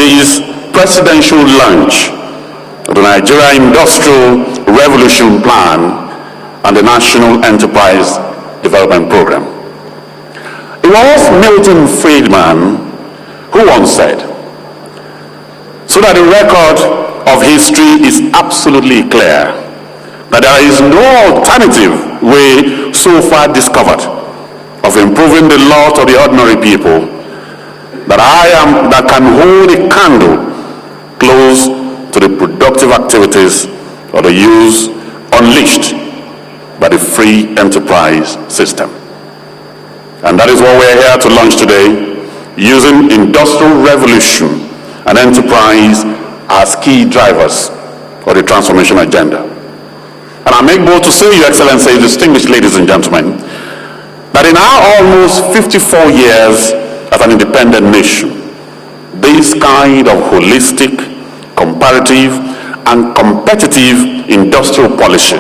this presidential launch of the Nigeria Industrial Revolution Plan and the National Enterprise Development Program. It was Milton Friedman who once said, so that the record of history is absolutely clear, that there is no alternative way so far discovered of improving the lot of the ordinary people that can hold a candle close to the productive activities of the youth unleashed by the free enterprise system. And that is what we're here to launch today, using industrial revolution and enterprise as key drivers of the transformation agenda. And I make bold to say, Your Excellency, distinguished ladies and gentlemen, that in our almost 54 years as an independent nation, this kind of holistic, comparative, and competitive industrial policy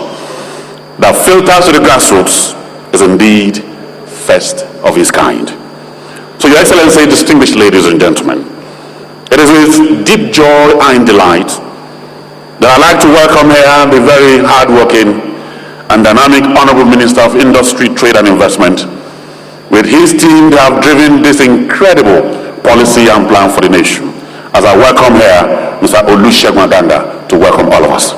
that filters to the grassroots is indeed first of its kind. So, Your Excellency, distinguished ladies and gentlemen, it is with deep joy and delight that I'd like to welcome here the very hardworking and dynamic Honorable Minister of Industry, Trade and Investment. With his team, they have driven this incredible policy and plan for the nation. As I welcome here Mr. Olusegun Maganda to welcome all of us.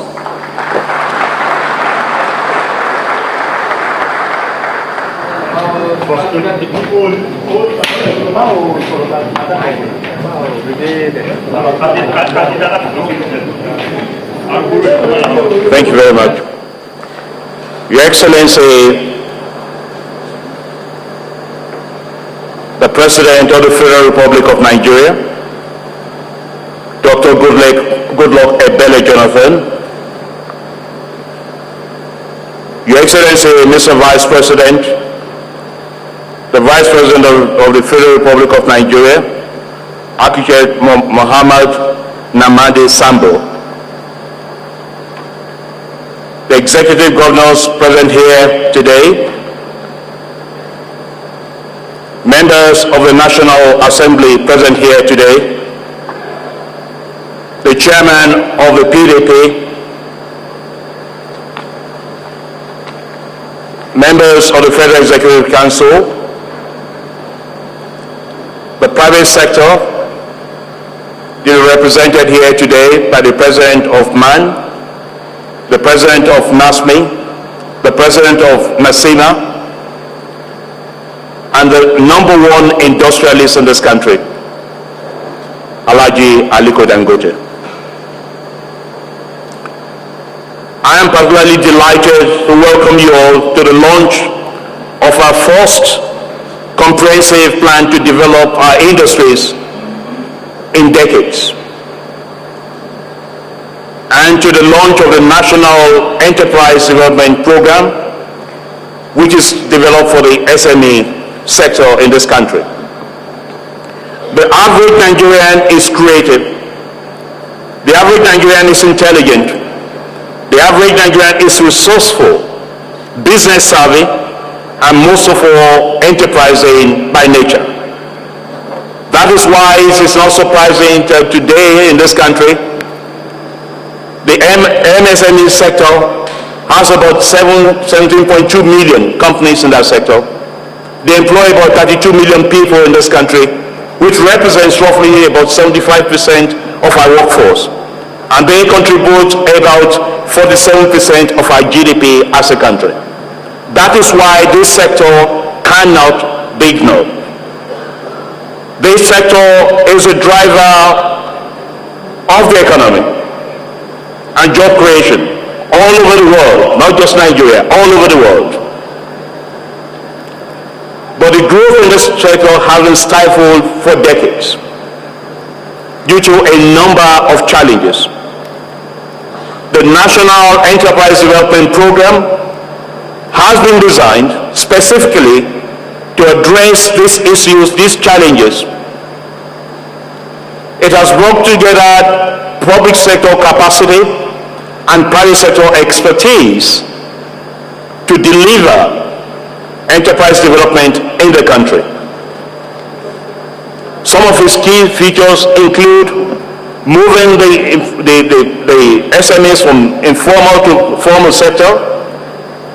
Thank you very much. Your Excellency, the President of the Federal Republic of Nigeria, Dr. Goodluck Ebele Jonathan, Your Excellency, Mr. Vice President, the Vice President of the Federal Republic of Nigeria, Architect Mohammed Namadi Sambo, the Executive Governors present here today, members of the National Assembly present here today, the Chairman of the PDP, members of the Federal Executive Council, the private sector, represented here today by the President of MAN, the President of NASME, the President of NASIMA, and the #1 industrialist in this country, Alhaji Aliko Dangote. I am particularly delighted to welcome you all to the launch of our first comprehensive plan to develop our industries in decades, and to the launch of the National Enterprise Development Program, which is developed for the SME sector in this country. The average Nigerian is creative. The average Nigerian is intelligent. The average Nigerian is resourceful, business savvy, and most of all, enterprising by nature. That is why it is not surprising that today in this country, the MSME sector has about 17.2 million companies in that sector. They employ about 32 million people in this country, which represents roughly about 75% of our workforce. And they contribute about 47% of our GDP as a country. That is why this sector cannot be ignored. This sector is a driver of the economy and job creation all over the world, not just Nigeria, all over the world. But the growth in this sector has been stifled for decades due to a number of challenges. The National Enterprise Development Program has been designed specifically to address these issues, these challenges. It has brought together public sector capacity and private sector expertise to deliver enterprise development in the country. Some of its key features include moving the SMEs from informal to formal sector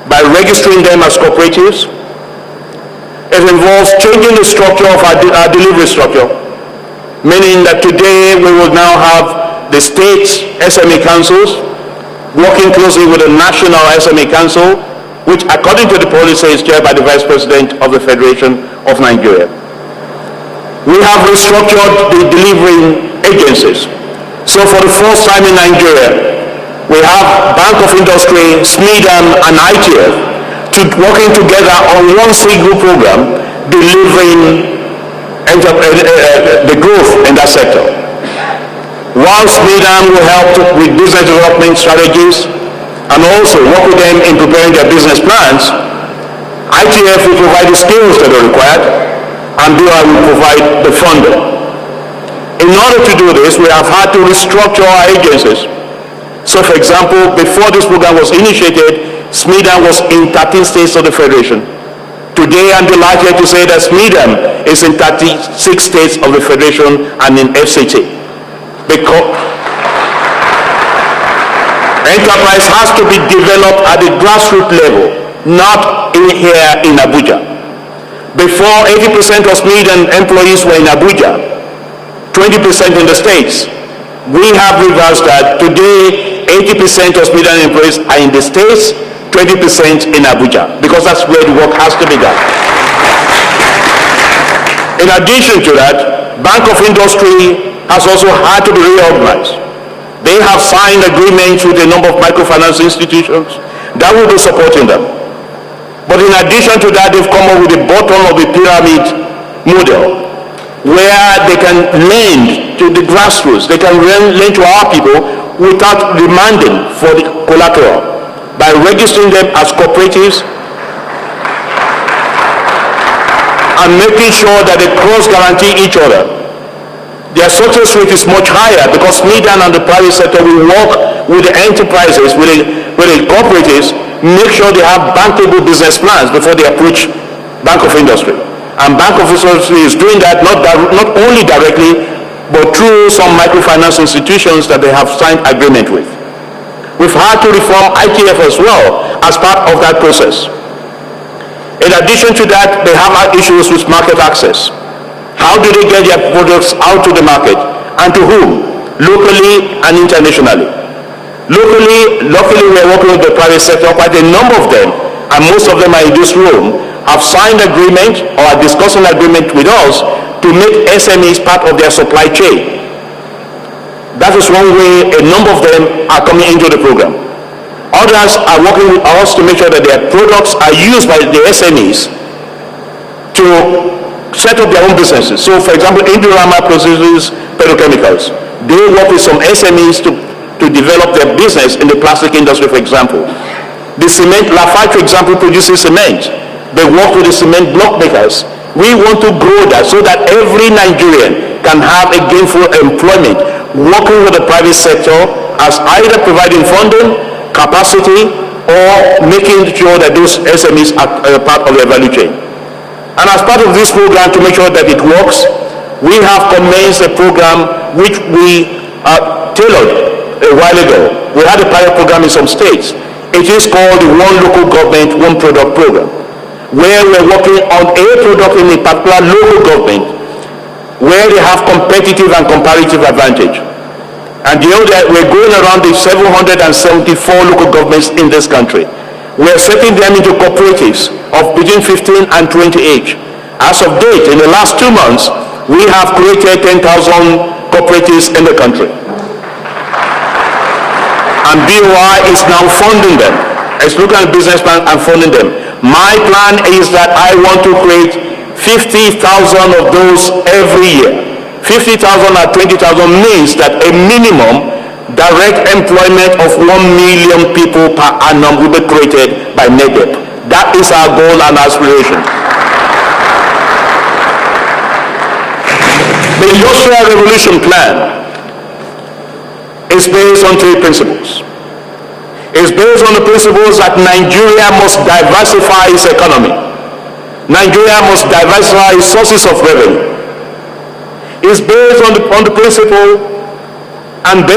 by registering them as cooperatives. It involves changing the structure of our delivery structure, meaning that today we will now have the state SME councils working closely with the national SME council, which according to the policy is chaired by the Vice President of the Federation of Nigeria. We have restructured the delivering agencies. So for the first time in Nigeria, we have Bank of Industry, SMEDAN, and ITF working together on one single program, delivering the growth in that sector. While SMEDAN will help with business development strategies and also work with them in preparing their business plans, ITF will provide the skills that are required, and BOI will provide the funding. In order to do this, we have had to restructure our agencies. So for example, before this program was initiated, SMEDAN was in 13 states of the Federation. Today, I'm delighted to say that SMEDAN is in 36 states of the Federation and in FCT. Because enterprise has to be developed at the grassroots level, not in here in Abuja. Before, 80% of SMEDAN employees were in Abuja, 20% in the States. We have reversed that. Today, 80% of SMEDAN employees are in the States, 20% in Abuja, because that's where the work has to be done. In addition to that, Bank of Industry has also had to be reorganized. They have signed agreements with a number of microfinance institutions that will be supporting them. But in addition to that, they've come up with the bottom of the pyramid model, where they can lend to the grassroots, they can lend to our people without demanding for the collateral, by registering them as cooperatives and making sure that they cross-guarantee each other. Their success rate is much higher because SMEDAN and the private sector will work with the enterprises, with the cooperatives, make sure they have bankable business plans before they approach Bank of Industry. And Bank of Industry is doing that not only directly, but through some microfinance institutions that they have signed agreement with. We've had to reform ITF as well as part of that process. In addition to that, they have issues with market access. How do they get their products out to the market, and to whom? Locally and internationally. Locally, luckily we are working with the private sector. Quite a number of them, and most of them are in this room, have signed agreement or are discussing agreement with us to make SMEs part of their supply chain. That is one way a number of them are coming into the program. Others are working with us to make sure that their products are used by the SMEs to set up their own businesses. So for example, Indorama produces petrochemicals. They work with some SMEs to develop their business in the plastic industry, for example. The cement, Lafarge, for example, produces cement. They work with the cement block makers. We want to grow that so that every Nigerian can have a gainful employment, working with the private sector as either providing funding, capacity, or making sure that those SMEs are part of their value chain. And as part of this program, to make sure that it works, we have commenced a program which we tailored a while ago. We had a pilot program in some states. It is called the One Local Government, One Product Program, where we're working on a product in a particular local government where they have competitive and comparative advantage. And you know that we're going around the 774 local governments in this country. We're setting them into cooperatives of between 15 and 20 each. As of date, in the last 2 months, we have created 10,000 cooperatives in the country. And BOI is now funding them. It's looking at business plan and funding them. My plan is that I want to create 50,000 of those every year. 50,000 or 20,000 means that a minimum direct employment of 1 million people per annum will be created by NEDEP. That is our goal and aspiration. The Industrial Revolution Plan is based on 3 principles. It's based on the principles that Nigeria must diversify its economy. Nigeria must diversify its sources of revenue. is based on the principle and based